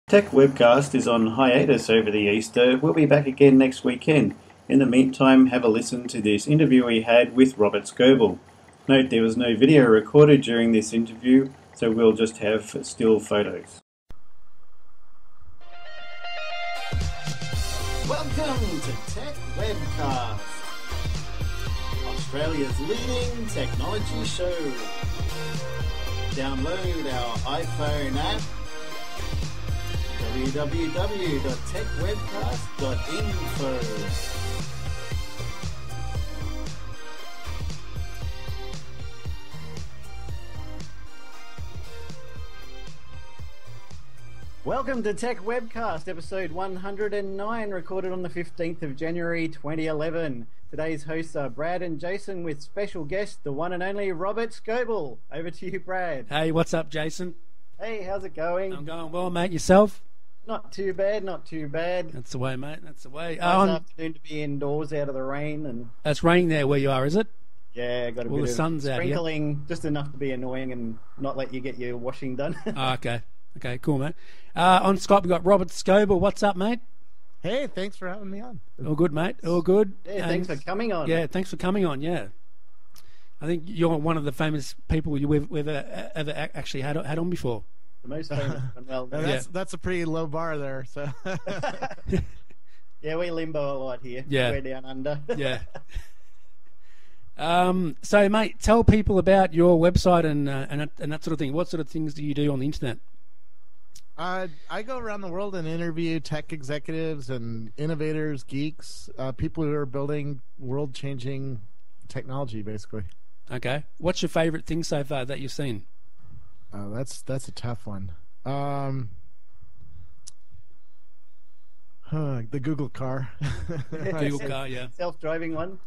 Tech Webcast is on hiatus over the Easter. We'll be back again next weekend. In the meantime, have a listen to this interview we had with Robert Scoble. Note there was no video recorded during this interview, so we'll just have still photos. Welcome to Tech Webcast, Australia's leading technology show. Download our iPhone app, www.techwebcast.info. Welcome to Tech Webcast, episode 109, recorded on the 15th of January 2011. Today's hosts are Brad and Jason, with special guest, the one and only Robert Scoble. Over to you, Brad. Hey, what's up, Jason? Hey, how's it going? I'm going well, mate. Yourself? Not too bad, not too bad. That's the way, mate. That's the way. Nice afternoon to be indoors out of the rain. And it's raining there where you are, is it? Yeah, got a bit the of sun's out, sprinkling, just enough to be annoying and not let you get your washing done. Okay. Okay, cool, mate. On Skype, we've got Robert Scoble. What's up, mate? Hey, thanks for having me on. All good, mate. All good. Yeah, thanks for coming on. Yeah, thanks for coming on, yeah. I think you're one of the famous people we've ever actually had on before. The most famous one. Well, that's a pretty low bar there. So yeah, we limbo a lot here. Yeah. We're down under. Yeah. So, mate, tell people about your website and that sort of thing. What sort of things do you do on the internet? I go around the world and interview tech executives and innovators, geeks, people who are building world-changing technology, basically. Okay. What's your favorite thing so far that you've seen? That's a tough one. The Google car. Google car, yeah. Self-driving one.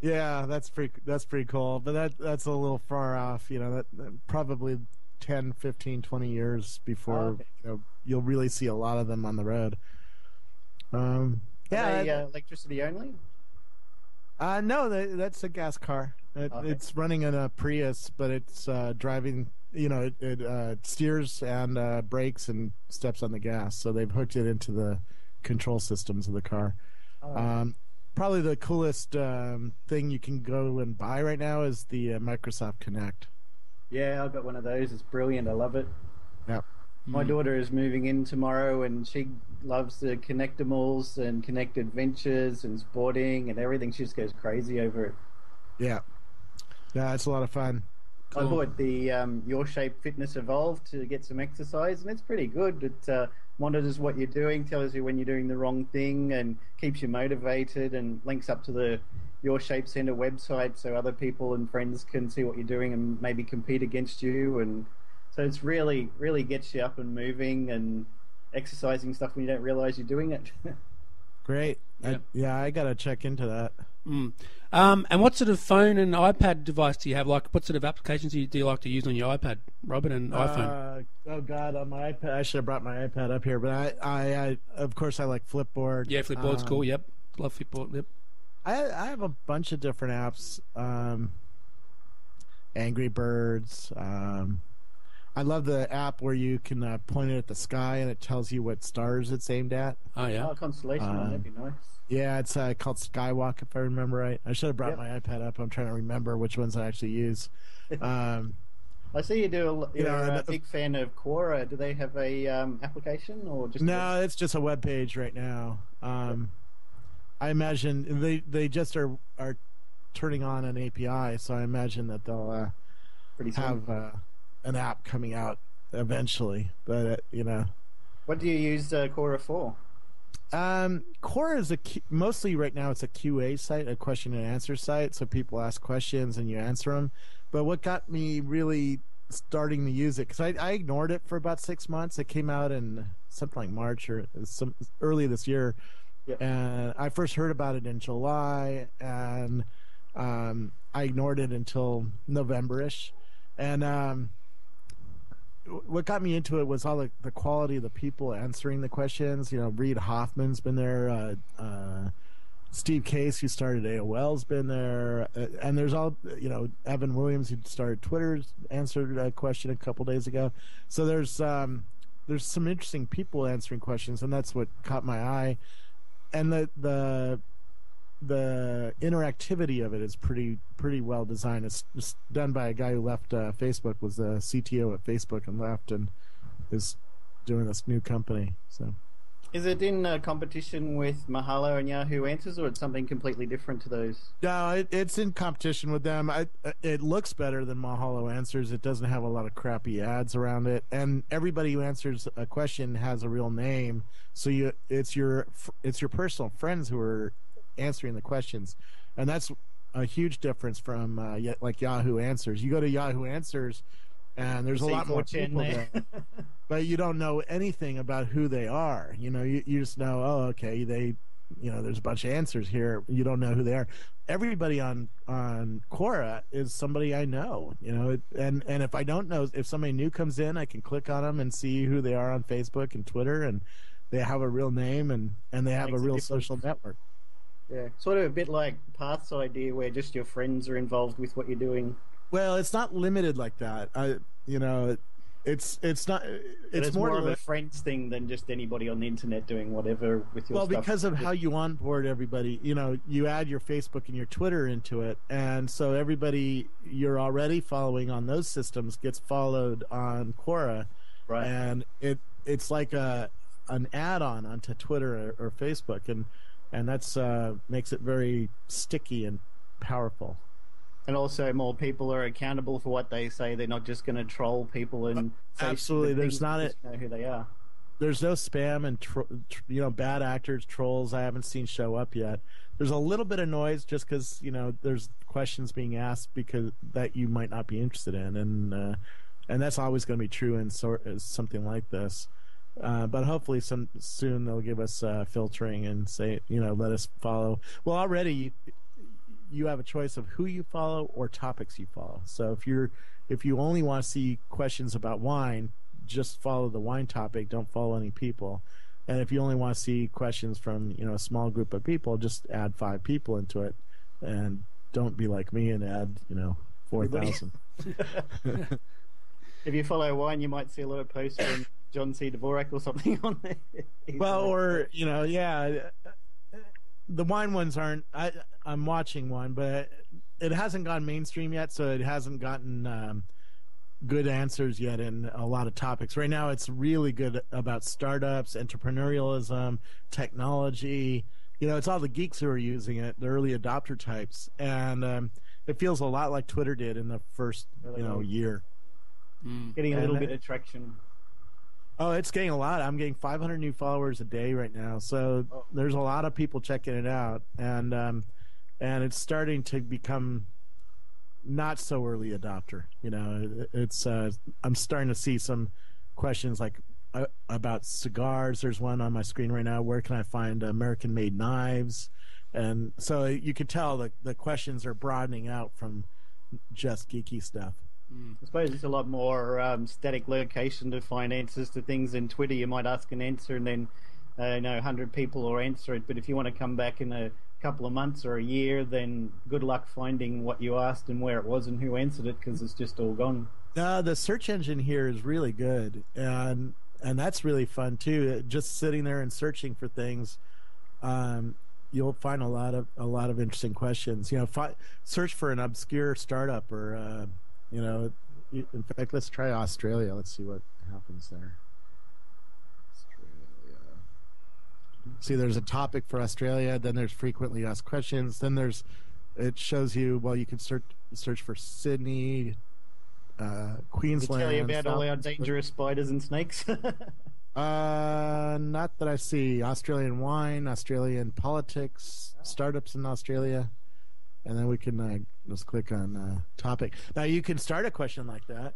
Yeah, that's pretty cool. But that's a little far off. You know, that probably 10, 15, 20 years before you'll really see a lot of them on the road. Yeah, electricity only. No, that's a gas car. It's running in a Prius, but it's driving. You know, it steers and brakes and steps on the gas. So they've hooked it into the control systems of the car. Probably the coolest thing you can go and buy right now is the Microsoft Connect. Yeah, I've got one of those. It's brilliant. I love it. Yeah. My daughter is moving in tomorrow, and she loves the Connectimals and Connect Adventures and sporting and everything. She just goes crazy over it. Yeah. Yeah, it's a lot of fun. Cool. I bought the Your Shape Fitness Evolve to get some exercise, and it's pretty good. It monitors what you're doing, tells you when you're doing the wrong thing, and keeps you motivated, and links up to the Your Shape Center website so other people and friends can see what you're doing and maybe compete against you. And so it's really gets you up and moving and exercising stuff when you don't realize you're doing it. Great. Yeah, I got to check into that. And what sort of phone and iPad device do you have? Like, what sort of applications do you like to use on your iPad, Robert, and iPhone? Oh God, on my iPad, I should have brought my iPad up here, but I of course I like Flipboard. Yeah, Flipboard's cool. Yep, love Flipboard. Yep. I have a bunch of different apps. Angry Birds. I love the app where you can point it at the sky and it tells you what stars it's aimed at. Oh yeah. Oh, constellation one, that'd be nice. Yeah, it's called Skywalk, if I remember right. I should have brought my iPad up. I'm trying to remember which ones I actually use. I see you're a big fan of Quora. Do they have a application or just? No, it's just a web page right now. I imagine they just are turning on an API, so I imagine that they'll have an app coming out eventually. But what do you use Quora for? Quora is mostly right now it's a QA site, a question and answer site. So people ask questions and you answer them. But what got me really starting to use it, because I ignored it for about 6 months. It came out in something like March or early this year. Yep. And I first heard about it in July, and I ignored it until November-ish. And what got me into it was all the quality of the people answering the questions. You know, Reid Hoffman's been there. Steve Case, who started AOL's been there. And there's all, Evan Williams, who started Twitter, answered a question a couple days ago. So there's there's some interesting people answering questions, and that's what caught my eye. And the interactivity of it is pretty well designed. It's done by a guy who left Facebook, was the CTO at Facebook and left, and is doing this new company. So, is it in competition with Mahalo and Yahoo Answers, or it's something completely different to those? No, it's in competition with them. It looks better than Mahalo Answers. It doesn't have a lot of crappy ads around it, and everybody who answers a question has a real name. So it's your personal friends who are answering the questions, and that's a huge difference from like Yahoo Answers. You go to Yahoo Answers, and there's a lot more people there, but you don't know anything about who they are. You know, you just know, oh, okay, there's a bunch of answers here. You don't know who they are. Everybody on Quora is somebody I know. You know, and if I don't know, if somebody new comes in, I can click on them and see who they are on Facebook and Twitter, and they have a real name and they have a real social network. Yeah, sort of a bit like Path's idea, where just your friends are involved with what you're doing. Well, it's not limited like that. It's not. It's more of a friends thing than just anybody on the internet doing whatever with your stuff. Well, because of how you onboard everybody, you add your Facebook and your Twitter into it, and so everybody you're already following on those systems gets followed on Quora, right? And it's like an add-on onto Twitter or Facebook, and that's makes it very sticky and powerful. And also, more people are accountable for what they say. They're not just going to troll people and say absolutely. There's not know who they are. There's no spam and bad actors, trolls. I haven't seen show up yet. There's a little bit of noise just because there's questions being asked because that you might not be interested in, and that's always going to be true in something like this. But hopefully, soon they'll give us filtering and say let us follow. Well, already. You have a choice of who you follow or topics you follow. So if you only want to see questions about wine, just follow the wine topic. Don't follow any people. And if you only want to see questions from a small group of people, just add 5 people into it, and don't be like me and add 4,000. If you follow wine, you might see a lot of posts from John C. Dvorak or something on there. Well, or the wine ones aren't. I'm watching one, but it hasn't gone mainstream yet, so it hasn't gotten good answers yet in a lot of topics. Right now, it's really good about startups, entrepreneurialism, technology. It's all the geeks who are using it, the early adopter types, and it feels a lot like Twitter did in the first year. Getting a little bit of traction. Oh, it's getting a lot. I'm getting 500 new followers a day right now. So there's a lot of people checking it out, and it's starting to become not so early adopter. It's I'm starting to see some questions like about cigars. There's one on my screen right now. Where can I find American-made knives? And so you can tell the questions are broadening out from just geeky stuff. I suppose it's a lot more static location to find answers to things. In Twitter, you might ask an answer and then 100 people will answer it. But if you want to come back in a couple of months or a year, then good luck finding what you asked and where it was and who answered it, because it's just all gone. The search engine here is really good, and that's really fun too. Just sitting there and searching for things, you'll find a lot of interesting questions. Search for an obscure startup or. In fact, let's try Australia. Let's see what happens there. Australia. See, there's a topic for Australia. Then there's frequently asked questions. Then it shows you. Well, you can search for Sydney, Queensland. Tell you about all our dangerous spiders and snakes. Not that I see. Australian wine, Australian politics, startups in Australia. And then we can just click on topic. Now you can start a question like that,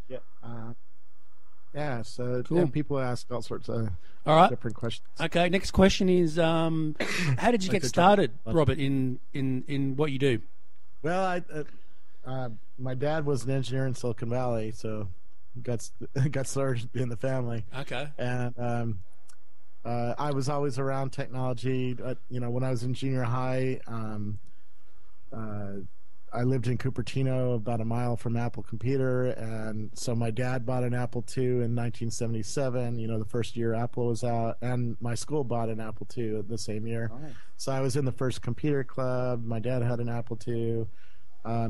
Yep. Yeah. So cool. People ask all sorts of different questions. Okay. Next question is, how did you get started, Robert, in what you do? Well, my dad was an engineer in Silicon Valley, so got started in the family. Okay. And I was always around technology. When I was in junior high. I lived in Cupertino, about a mile from Apple Computer, and so my dad bought an Apple II in 1977. The first year Apple was out, and my school bought an Apple II the same year. Nice. So I was in the first computer club. My dad had an Apple II,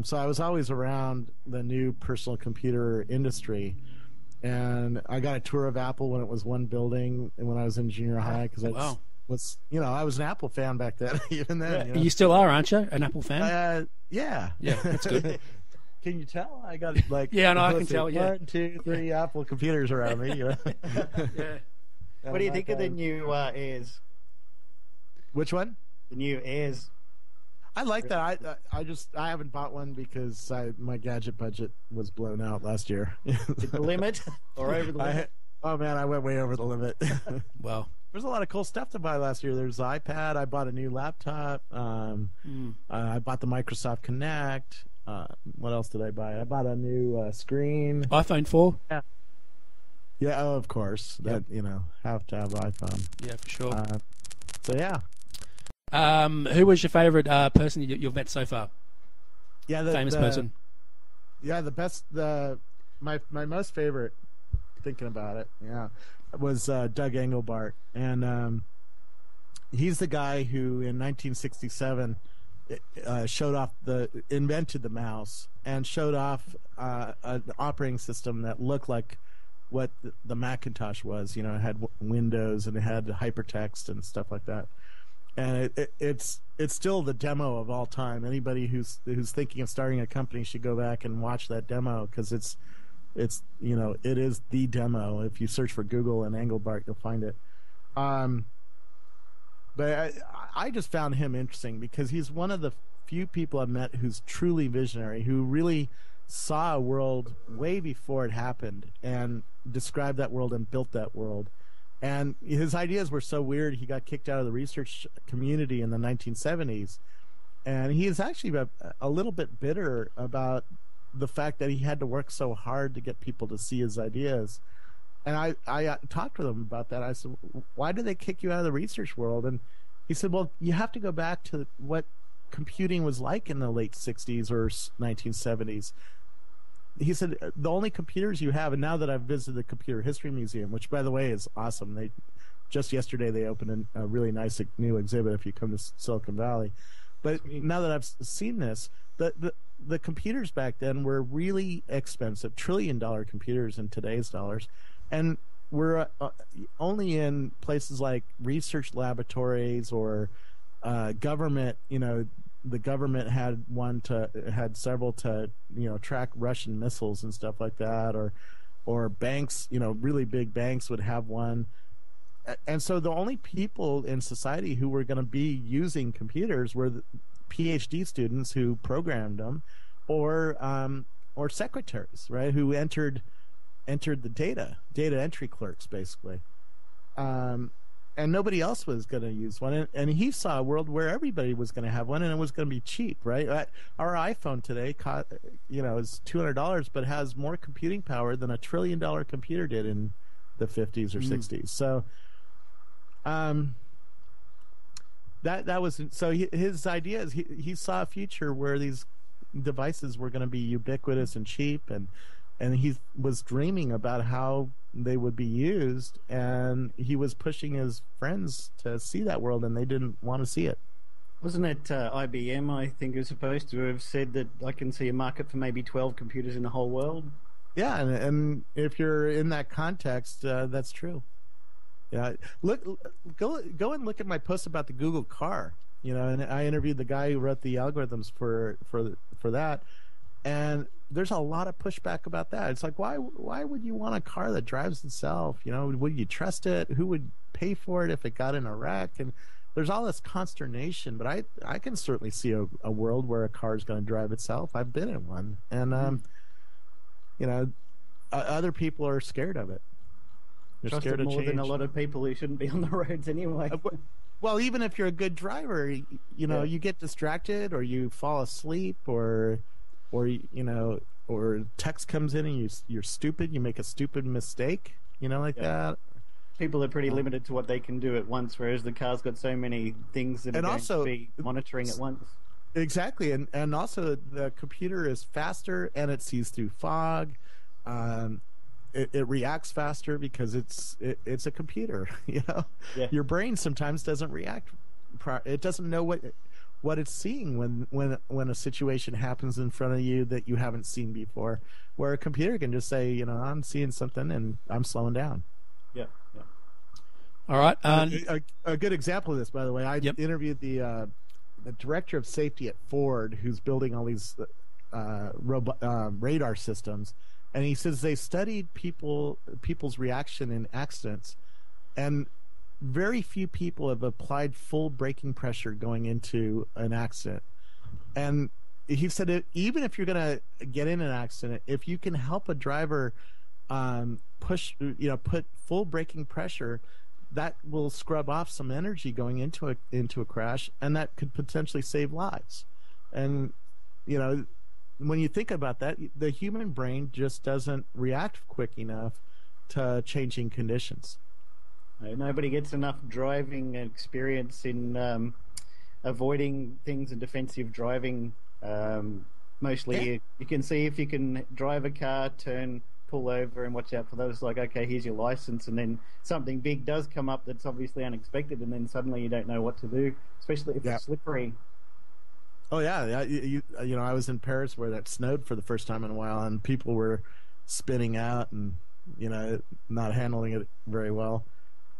so I was always around the new personal computer industry. And I got a tour of Apple when it was one building, and when I was in junior high, because I was I was an Apple fan back then. Even then, You still are, aren't you? An Apple fan? Yeah, that's good. Can you tell? I got yeah, no, I can tell. Yeah, 1, 2, 3 Apple computers around me. Yeah. What do you think of the new Airs? Which one? The new Airs. I like that. I haven't bought one because my gadget budget was blown out last year. Did the limit or over the limit? Oh man, I went way over the limit. Wow. There's a lot of cool stuff to buy last year. There's the iPad. I bought a new laptop. I bought the Microsoft Kinect. What else did I buy? I bought a new screen. iPhone 4. Yeah, of course. Yep. That have to have iPhone. Yeah, for sure. So yeah. Who was your favorite person you've met so far? Yeah, famous person. Yeah, the best. My most favorite. Thinking about it, was Doug Engelbart, and he's the guy who in 1967 invented the mouse and showed off an operating system that looked like what the Macintosh was. It had Windows and it had hypertext and stuff like that. And it's still the demo of all time. Anybody who's thinking of starting a company should go back and watch that demo, because it is the demo. If you search for Google and Engelbart, you'll find it. But I just found him interesting because he's one of the few people I've met who's truly visionary, who really saw a world way before it happened and described that world and built that world. And his ideas were so weird, he got kicked out of the research community in the 1970s. And he is actually a little bit bitter about the fact that he had to work so hard to get people to see his ideas. And I talked with him about that. I said, why did they kick you out of the research world? And he said, well, you have to go back to what computing was like in the late 60s or 1970s. He said, the only computers you have, and now that I've visited the Computer History Museum, which, by the way, is awesome. Just yesterday they opened a really nice new exhibit if you come to Silicon Valley. But now that I've seen this, the computers back then were really expensive, $1 trillion computers in today's dollars, and were only in places like research laboratories or government. The government had several to track Russian missiles and stuff like that, or banks, really big banks would have one. And so the only people in society who were going to be using computers were the PhD students who programmed them, or secretaries, right, who entered the data entry clerks, basically. And nobody else was going to use one. And he saw a world where everybody was going to have one, and it was going to be cheap, right? Our iPhone today, is $200, but has more computing power than a $1 trillion computer did in the 50s or 60s. So, that was so. His idea is he saw a future where these devices were going to be ubiquitous and cheap, and he was dreaming about how they would be used, and he was pushing his friends to see that world, and they didn't want to see it. Wasn't it IBM, I think, was supposed to have said that I can see a market for maybe 12 computers in the whole world? Yeah, and if you're in that context, that's true. Yeah, go and look at my post about the Google car. And I interviewed the guy who wrote the algorithms for that, and there's a lot of pushback about that. It's like, why would you want a car that drives itself? Would you trust it? Who would pay for it if it got in a wreck? And there's all this consternation. But I can certainly see a world where a car is going to drive itself. I've been in one, and other people are scared of it. They're Trust scared it of more change. than a lot of people who shouldn't be on the roads anyway. Well, even if you're a good driver, you get distracted, or you fall asleep, or text comes in and you're stupid. You make a stupid mistake, that. People are pretty limited to what they can do at once, whereas the car's got so many things that are going to be monitoring at once. Exactly, and also the computer is faster and it sees through fog. It reacts faster because it's a computer. You know, Yeah. your brain sometimes doesn't react. It doesn't know what it's seeing when a situation happens in front of you that you haven't seen before. Where a computer can just say, you know, I'm seeing something and I'm slowing down. Yeah. Yeah. All right. A good example of this, by the way, I interviewed the director of safety at Ford, who's building all these radar systems, and he says they studied people's reaction in accidents, and very few people have applied full braking pressure going into an accident. And he said, even if you're going to get in an accident, if you can help a driver put full braking pressure, that will scrub off some energy going into a crash, and that could potentially save lives. And you know, when you think about that, the human brain just doesn't react quick enough to changing conditions. Nobody gets enough driving experience in avoiding things and defensive driving. Mostly, you can see if you can drive a car, pull over and watch out for those. Like, okay, here's your license, and then something big does come up that's obviously unexpected, and then suddenly you don't know what to do, especially if it's slippery. Oh yeah, you know, I was in Paris where that snowed for the first time in a while, and people were spinning out and, you know, not handling it very well.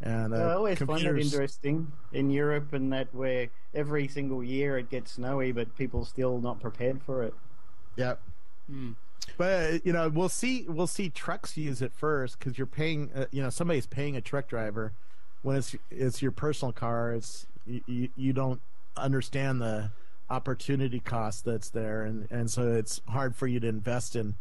And I always find it interesting in Europe, and that where every single year it gets snowy, but people still not prepared for it. Yep. But you know, we'll see trucks use it first, because you're paying, you know, somebody's paying a truck driver. When it's your personal car, it's you don't understand the opportunity cost that's there, and so it's hard for you to invest in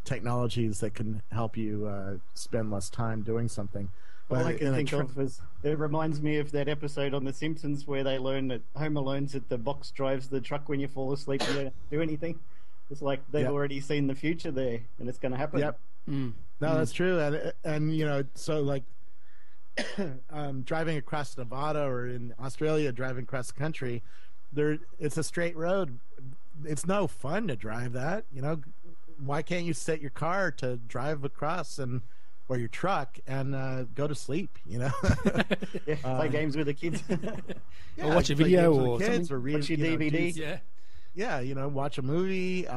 technologies that can help you spend less time doing something. All I can think of is, it reminds me of that episode on The Simpsons where they learn that Homer learns that the box drives the truck when you fall asleep and you don't do anything. It's like they've already seen the future there, and it's going to happen. Yep. No, that's true. And you know, so like driving across Nevada, or in Australia, driving across the country, it's a straight road. It's no fun to drive that. You know, why can't you set your car to drive across or your truck and go to sleep? You know, play games with the kids, or watch a video, or kids, or read watch your DVD. Yeah, you know, watch a movie.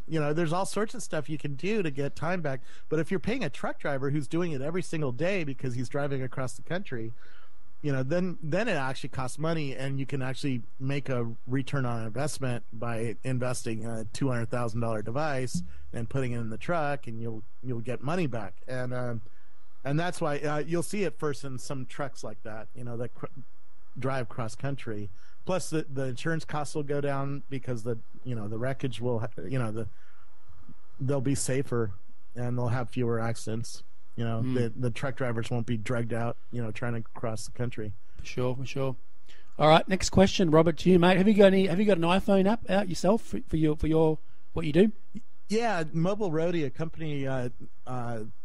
You know, there's all sorts of stuff you can do to get time back. But if you're paying a truck driver who's doing it every single day because he's driving across the country, you know, then it actually costs money, and you can actually make a return on investment by investing a $200,000 device and putting it in the truck, and you'll get money back. And that's why you'll see it first in some trucks like that, you know, that drive cross country. Plus, the insurance costs will go down because the wreckage will, you know, they'll be safer, and they'll have fewer accidents. You know, the truck drivers won't be dragged out, you know, trying to cross the country. For sure. All right, next question, Robert, to you, mate. Have you got an iPhone app out yourself for your what you do? Yeah, Mobile Roadie, a company.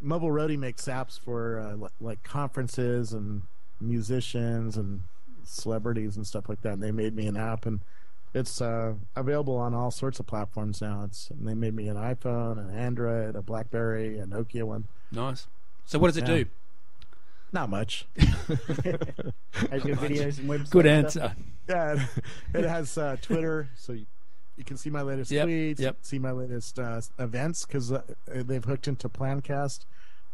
Mobile Roadie makes apps for like conferences and musicians and celebrities and stuff like that. And they made me an app, and it's available on all sorts of platforms now. They made me an iPhone, an Android, a BlackBerry, a Nokia one. Nice. So what does it do? Not much. Has your videos and websites. Good answer. Yeah, it has Twitter, so you can see my latest tweets, see my latest events, because they've hooked into Plancast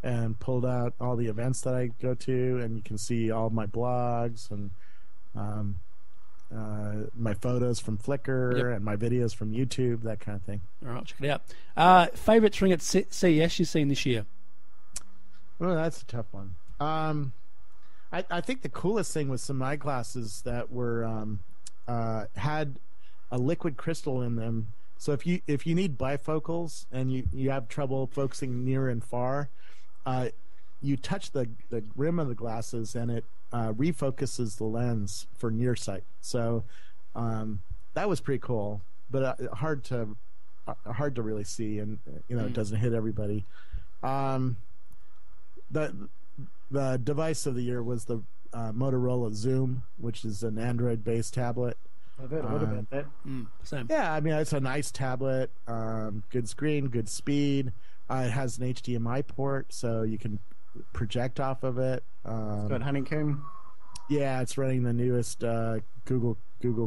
and pulled out all the events that I go to, and you can see all my blogs and my photos from Flickr and my videos from YouTube, that kind of thing. All right, check it out. Favorite thing at CES you've seen this year? Well, that's a tough one. I think the coolest thing was some eyeglasses that were had a liquid crystal in them. So if you need bifocals and you have trouble focusing near and far, you touch the rim of the glasses, and it refocuses the lens for near sight. So that was pretty cool, but hard to really see, and you know, it doesn't hit everybody. The device of the year was the Motorola Zoom, which is an Android-based tablet. I've heard about that. Same. Yeah, I mean, it's a nice tablet, good screen, good speed. It has an HDMI port, so you can project off of it. It's got honeycomb. Yeah, it's running the newest Google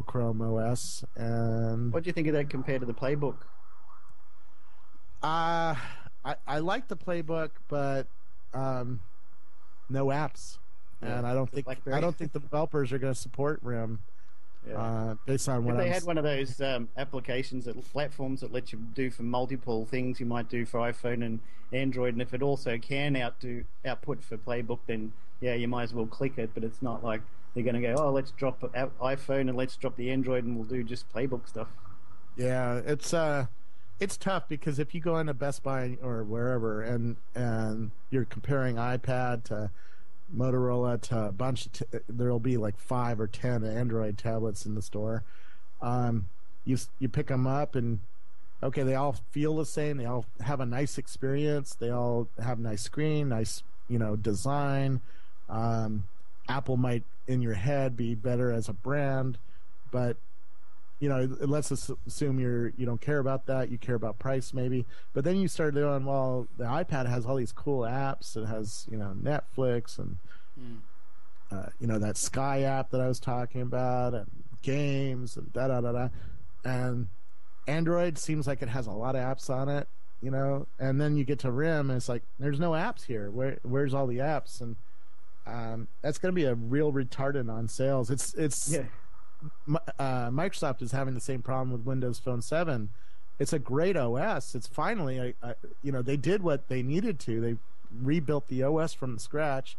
Chrome OS. And What do you think of that compared to the Playbook? I like the Playbook, but no apps, and I don't think the developers are going to support RIM. Yeah. Based on what if they had one of those applications, platforms that let you do for multiple things you might do for iPhone and Android, and if it also can output for Playbook, then yeah, you might as well click it. But it's not like they're going to go, oh, let's drop iPhone and let's drop the Android and we'll do just Playbook stuff. Yeah, it's tough because if you go into Best Buy or wherever and you're comparing iPad to Motorola to a bunch of there'll be like 5 or 10 Android tablets in the store. You pick them up and okay, they all feel the same. They all have a nice experience. They all have nice screen, nice design. Apple might in your head be better as a brand, but let's assume you don't care about that. You care about price maybe. But then you start doing, well, the iPad has all these cool apps. It has, Netflix and, that Sky app that I was talking about and games and da-da-da-da. And Android seems like it has a lot of apps on it, and then you get to RIM and it's like, there's no apps here. Where's all the apps? And that's going to be a real retardant on sales. It's Microsoft is having the same problem with Windows Phone 7. It's a great OS. It's finally, they did what they needed to. They rebuilt the OS from scratch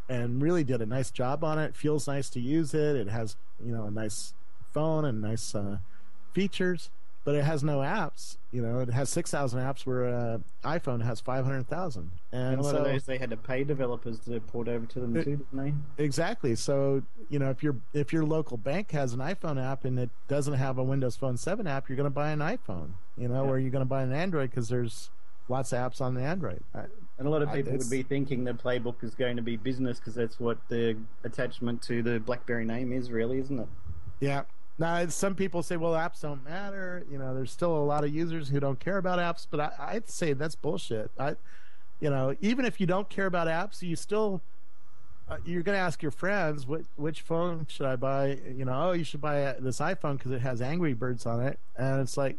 and really did a nice job on it. It feels nice to use it. It has, a nice phone and nice features, but it has no apps. It has 6,000 apps where iPhone has 500,000. And a lot of those they had to pay developers to port over to them too, didn't they? Exactly. So if your local bank has an iPhone app and it doesn't have a Windows Phone 7 app, you're going to buy an iPhone. Or you're going to buy an Android because there's lots of apps on the Android. And a lot of people would be thinking the Playbook is going to be business because that's what the attachment to the BlackBerry name is, really, isn't it? Yeah. Now, some people say, well, apps don't matter. There's still a lot of users who don't care about apps, but I'd say that's bullshit. Even if you don't care about apps, you still, you're going to ask your friends, which phone should I buy? You should buy this iPhone because it has Angry Birds on it. And it's like,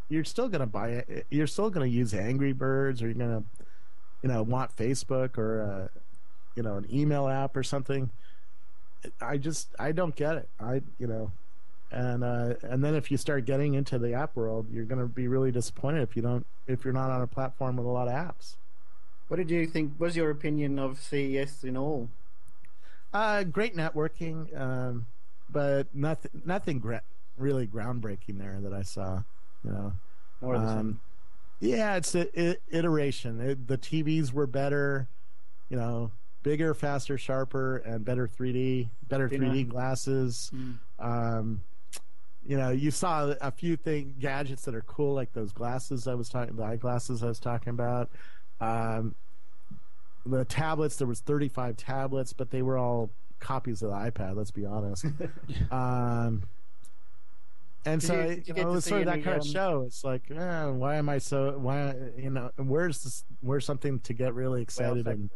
you're still going to buy it. You're still going to use Angry Birds, or you're going to, want Facebook or, an email app or something. I don't get it. And then if you start getting into the app world, you're going to be really disappointed if you're not on a platform with a lot of apps. What did you think? Was your opinion of CES in all? Great networking, but nothing really groundbreaking there that I saw. More of the same. Yeah, it's iteration. The TVs were better, bigger, faster, sharper, and better 3D, 3D glasses. You saw a few gadgets that are cool, like those glasses the eyeglasses I was talking about. The tablets, there was 35 tablets, but they were all copies of the iPad, let's be honest. And so it was sort of that kind of show. It's like, why am I so? Where's something to get really excited and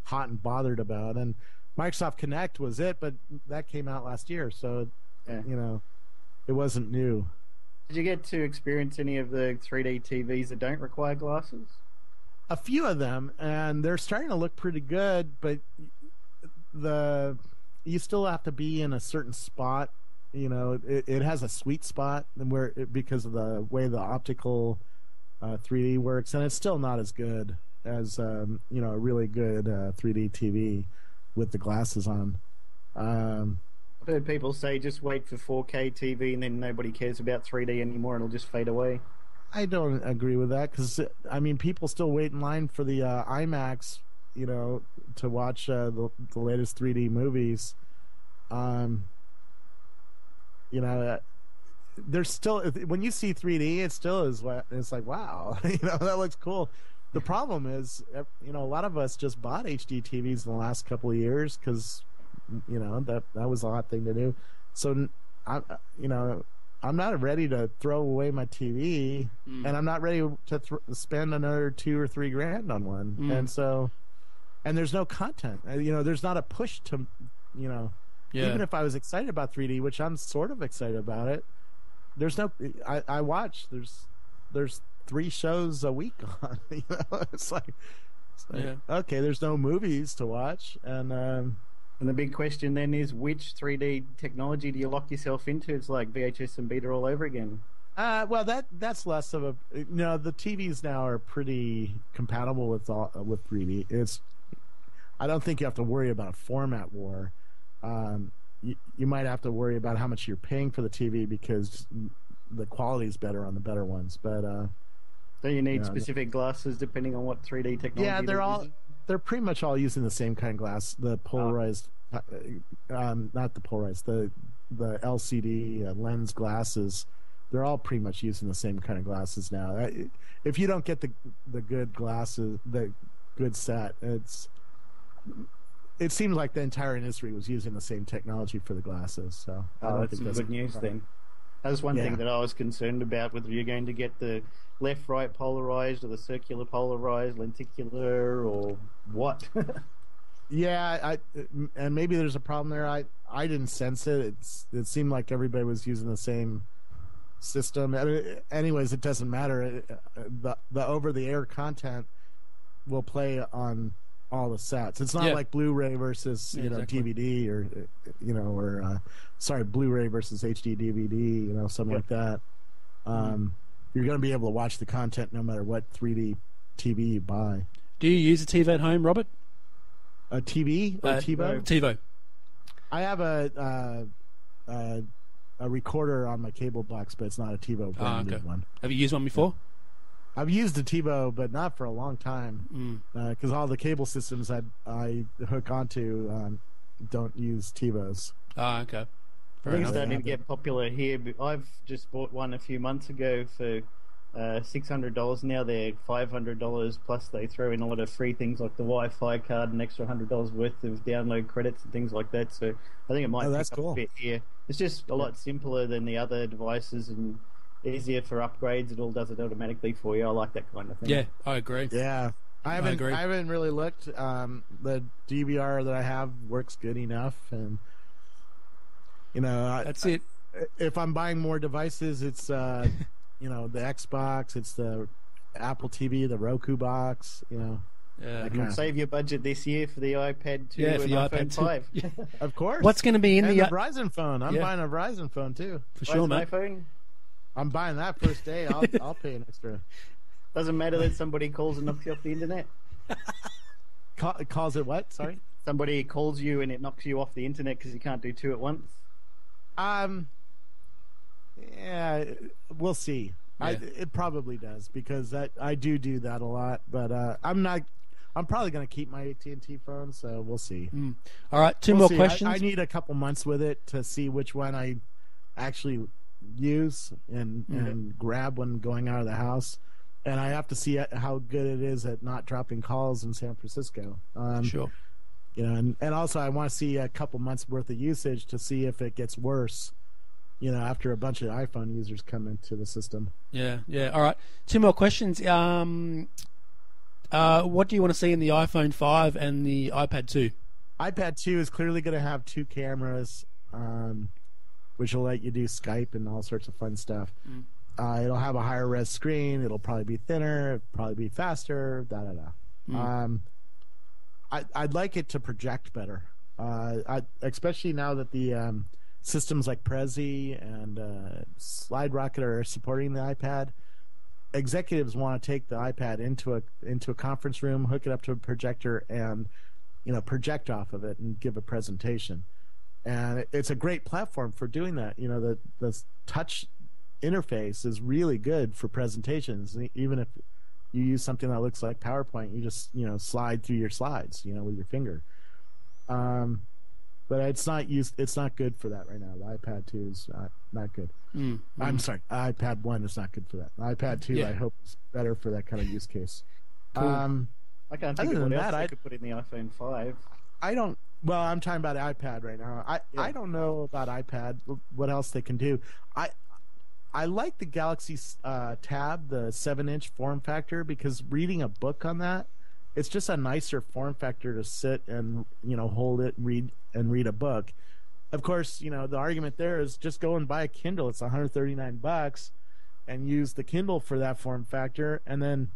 hot and bothered about? And Microsoft Connect was it, but that came out last year, so it wasn't new. Did you get to experience any of the 3D TVs that don't require glasses? A few of them, and they're starting to look pretty good, but you still have to be in a certain spot. It has a sweet spot because of the way the optical 3D works, and it's still not as good as a really good 3D TV with the glasses on. I've heard people say just wait for 4K TV and then nobody cares about 3D anymore and it'll just fade away. I don't agree with that because, people still wait in line for the IMAX, to watch the latest 3D movies. There's still, when you see 3D, it still is, it's like, wow, that looks cool. The problem is, a lot of us just bought HD TVs in the last couple of years because, that was a hot thing to do. So I'm I'm not ready to throw away my TV, and I'm not ready to spend another $2 or $3 on one. And so, and there's no content. There's not a push to, even if I was excited about 3D, which I'm sort of excited about it. There's no. I watch. There's 3 shows a week on. It's like okay. There's no movies to watch, and the big question then is, which 3D technology do you lock yourself into? It's like VHS and Beta all over again. Well, that's less of a. The TVs now are pretty compatible with 3D. I don't think you have to worry about a format war. You might have to worry about how much you're paying for the TV because the quality is better on the better ones. But do you need specific glasses depending on what 3D technology? Yeah, they're pretty much all using the same kind of glass. The polarized, not the polarized, the LCD lens glasses. They're all pretty much using the same kind of glasses now. If you don't get the good glasses, the good set, it seems like the entire industry was using the same technology for the glasses. So that's some good news then. That was one thing that I was concerned about, whether you're going to get the left-right polarized or the circular polarized, lenticular, or what. Yeah, and maybe there's a problem there. I didn't sense it. It seemed like everybody was using the same system. Anyways, it doesn't matter. The over-the-air content will play on all the sets. It's not like Blu-ray versus DVD or Blu-ray versus HD DVD, something like that. You're going to be able to watch the content no matter what 3D TV you buy. Do you use a TiVo at home, Robert? A TV or TiVo? TiVo. I have a recorder on my cable box, but it's not a TiVo branded one. Have you used one before? I've used a TiVo, but not for a long time, because all the cable systems I hook onto don't use TiVos. Okay. I think it's starting to get popular here. I've just bought one a few months ago for $600. Now they're $500, plus they throw in a lot of free things like the Wi-Fi card, an extra $100 worth of download credits and things like that. So I think it might pick up a bit here. It's just a lot simpler than the other devices and easier for upgrades. It all does it automatically for you. I like that kind of thing. Yeah, I agree. Yeah, I haven't really looked. The DVR that I have works good enough, and that's it. If I'm buying more devices, it's the Xbox, it's the Apple TV, the Roku box. Yeah, save your budget this year for the iPad 2 and for the iPhone 5. Of course. What's going to be in the Verizon phone? I'm buying a Verizon phone too. For sure, mate. iPhone? I'm buying that first day. I'll pay an extra. Doesn't matter that somebody calls and knocks you off the internet. Calls it what? Sorry. Somebody calls you and it knocks you off the internet because you can't do 2 at once. Yeah, we'll see. Yeah. It probably does because I do that a lot. But I'm probably going to keep my AT&T phone, so we'll see. All right, two more questions. I need a couple months with it to see which one I actually use and grab when going out of the house, and I have to see how good it is at not dropping calls in San Francisco. Sure. And also I want to see a couple months worth of usage to see if it gets worse. After a bunch of iPhone users come into the system. Yeah. All right, 2 more questions. What do you want to see in the iPhone 5 and the iPad 2? iPad 2 is clearly going to have 2 cameras, which will let you do Skype and all sorts of fun stuff. It'll have a higher res screen. It'll probably be thinner. It'll probably be faster. I'd like it to project better, especially now that the systems like Prezi and Slide Rocket are supporting the iPad. Executives want to take the iPad into a conference room, hook it up to a projector, and project off of it and give a presentation. And it's a great platform for doing that. The touch interface is really good for presentations. Even if you use something that looks like PowerPoint, you just slide through your slides with your finger. But it's not good for that right now. The iPad 2 is not good. I'm sorry, iPad 1 is not good for that. The iPad 2, I hope, is better for that kind of use case. Cool. I can't think of what else I could put in the iPhone 5. I don't Well, I'm talking about iPad right now. I don't know about iPad. What else they can do? I like the Galaxy Tab, the 7-inch form factor, because reading a book on that, it's just a nicer form factor to sit and hold it, and read a book. Of course, the argument there is just go and buy a Kindle. It's $139, and use the Kindle for that form factor, and then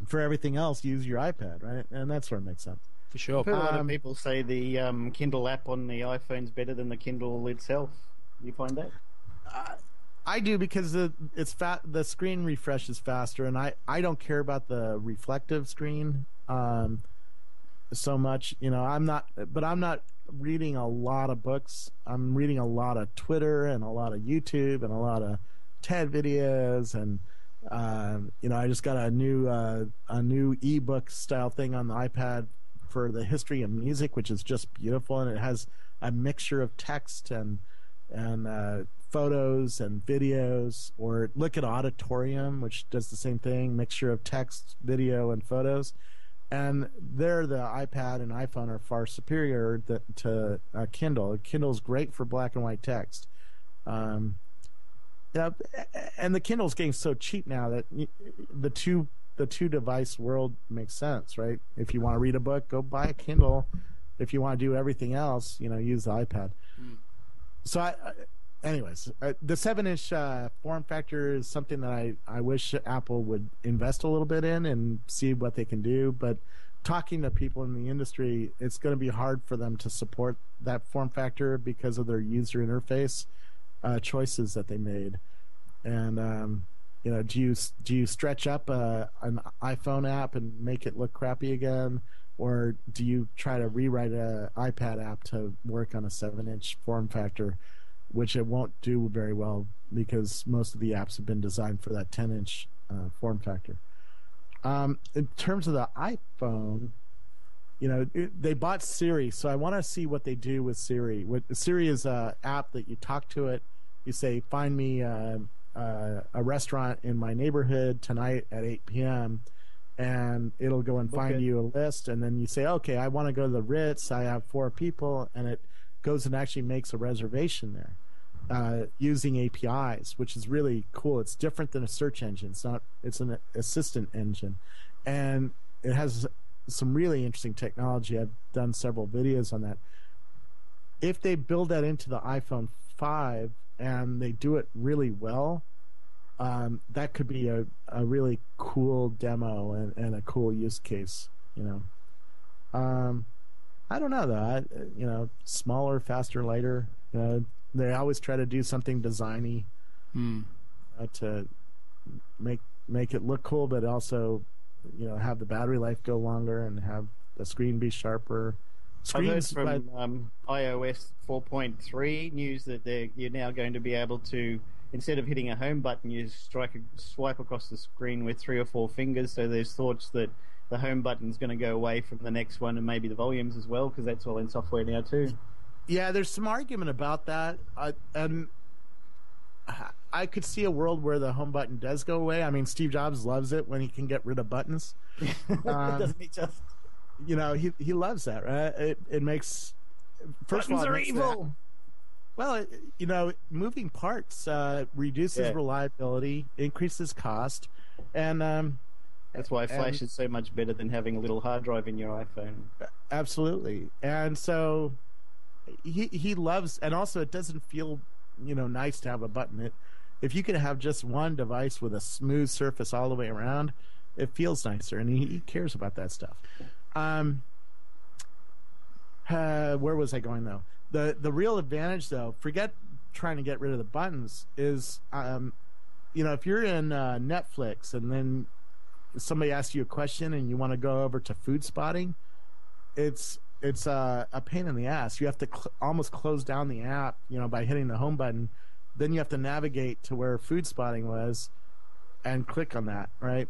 for everything else, use your iPad, right? And that sort of makes sense. For sure. A lot of people say the Kindle app on the iPhone's better than the Kindle itself. You find that? I do, because it's the screen refreshes faster, and I don't care about the reflective screen so much. I'm not reading a lot of books. I'm reading a lot of Twitter and a lot of YouTube and a lot of TED videos, and I just got a new ebook style thing on the iPad for the history of music, which is just beautiful, and it has a mixture of text and photos and videos. Or look at Auditorium, which does the same thing, mixture of text, video, and photos. And there, the iPad and iPhone are far superior to Kindle. Kindle's great for black and white text. And the Kindle's getting so cheap now that the two device world makes sense, right? If you want to read a book, go buy a Kindle. If you want to do everything else, use the iPad. So anyways, the 7-inch form factor is something that I wish Apple would invest a little bit in and see what they can do. But talking to people in the industry, it's going to be hard for them to support that form factor because of their user interface choices that they made. And do you stretch up an iPhone app and make it look crappy again, or do you try to rewrite an iPad app to work on a 7-inch form factor, which it won't do very well because most of the apps have been designed for that 10-inch form factor. In terms of the iPhone, they bought Siri, so I want to see what they do with Siri. Siri is an app that you talk to it. You say, find me a restaurant in my neighborhood tonight at 8 p.m., and it'll go and find you a list, and then you say, okay, I want to go to the Ritz. I have 4 people, and it goes and actually makes a reservation there using APIs, which is really cool. It's different than a search engine. It's an assistant engine, and it has some really interesting technology. I've done several videos on that. If they build that into the iPhone 5 and they do it really well, that could be a really cool demo and a cool use case. I don't know though. Smaller, faster, lighter. They always try to do something designy to make it look cool, but also have the battery life go longer and have the screen be sharper. I've heard from iOS 4.3 news that you're now going to be able to, instead of hitting a home button, you swipe across the screen with 3 or 4 fingers. So there's thoughts that the home button's going to go away from the next one, and maybe the volumes as well, because that's all in software now too. Yeah, there's some argument about that. And I could see a world where the home button does go away. I mean, Steve Jobs loves it when he can get rid of buttons. Doesn't he just? He loves that, right? It makes... First buttons of all, are evil! Well, moving parts reduces reliability, increases cost, and... that's why Flash is so much better than having a little hard drive in your iPhone. Absolutely. And so he loves... And also, it doesn't feel, nice to have a button. If you could have just one device with a smooth surface all the way around, it feels nicer, and he cares about that stuff. Where was I going though? The real advantage though, forget trying to get rid of the buttons, is if you're in Netflix and then somebody asks you a question and you want to go over to food spotting, it's a pain in the ass. You have to almost close down the app, by hitting the home button. Then you have to navigate to where food spotting was and click on that, right?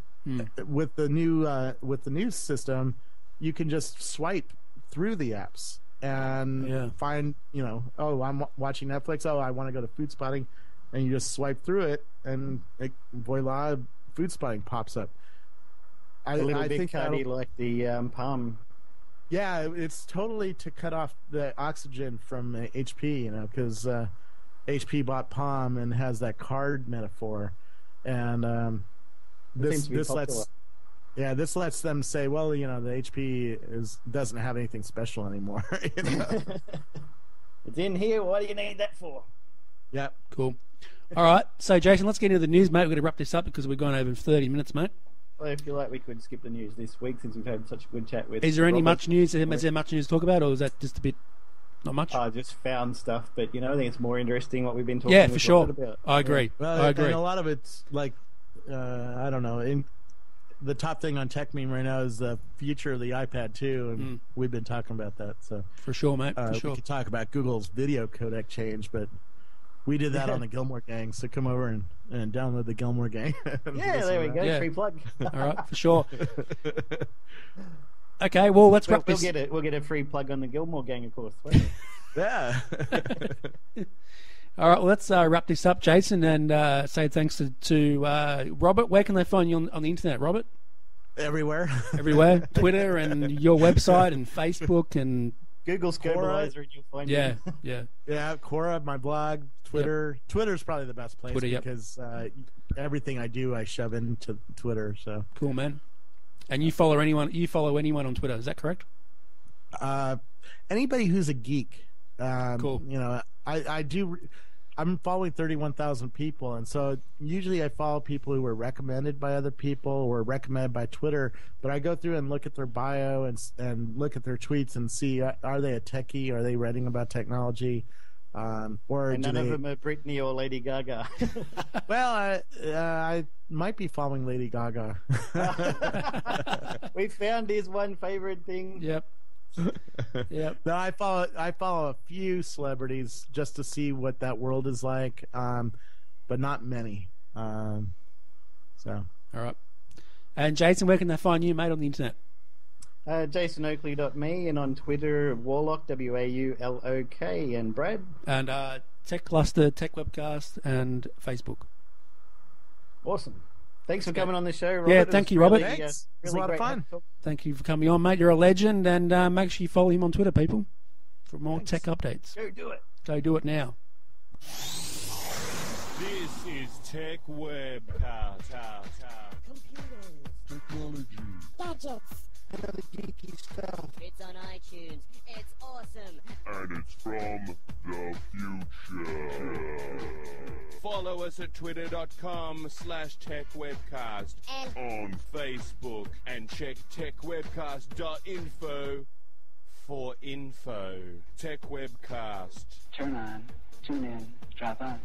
With the new system, you can just swipe through the apps and find, I'm watching Netflix. Oh, I want to go to food spotting, and you just swipe through it, and voila, food spotting pops up. I think cardy like the Palm Yeah, it's totally to cut off the oxygen from HP, because HP bought Palm and has that card metaphor, and this lets them say, well, the HP doesn't have anything special anymore. It's in here. What do you need that for? Yep. Cool. All right. So, Jason, let's get into the news, mate. We're going to wrap this up because we're going over 30 minutes, mate. Well, I feel like we could skip the news this week since we've had such a good chat with. Is there any Robert. much news? Is there much news to talk about, or is that just a bit not much? I just found stuff, but I think it's more interesting what we've been talking. Yeah, for sure. About. I agree. Well, I agree. And a lot of it's like, I don't know. The top thing on Tech Meme right now is the future of the iPad 2, and we've been talking about that. So for sure, mate. For sure. We could talk about Google's video codec change, but we did that on the Gilmore Gang. So come over and download the Gilmore Gang. Yeah, there we go. Yeah. Free plug. All right, for sure. Okay, well, let's wrap this. We'll get a free plug on the Gilmore Gang, of course. Won't we? Yeah. All right, well, let's wrap this up, Jason, and say thanks to Robert. Where can they find you on the internet, Robert? Everywhere. Everywhere. Twitter and your website and Facebook and... Google Scobleizer and you'll find Yeah. Yeah, Quora, my blog, Twitter. Yep. Twitter's probably the best place because everything I do, I shove into Twitter. So cool, man. And you follow anyone on Twitter, is that correct? Anybody who's a geek. Cool. I do. I'm following 31,000 people, and so usually I follow people who were recommended by other people or recommended by Twitter. But I go through and look at their bio and look at their tweets and see, are they a techie? Are they writing about technology? Or and none of them are Britney or Lady Gaga. Well, I might be following Lady Gaga. We found his one favorite thing. Yep. Yep. No, I follow a few celebrities just to see what that world is like, but not many. So, all right. And Jason, where can they find you, mate, on the internet? JasonOakley.me and on Twitter, Warlock, WAULOK, and Brad. And Tech Cluster, Tech Webcast, and Facebook. Awesome. Thanks for coming on the show, Robert. Yeah, thank you, Robert. Thanks. Really it was a lot of fun. Thank you for coming on, mate. You're a legend, and make sure you follow him on Twitter, people, for more tech updates. Go do it. Go do it now. This is Tech Webcast. Computers, Technology, gadgets, and other geeky stuff. it's on iTunes, it's awesome. And it's from the future. Follow us at twitter.com/techwebcast, And On Facebook, and check techwebcast.info for info. Tech Webcast. Turn on, tune in, drop on.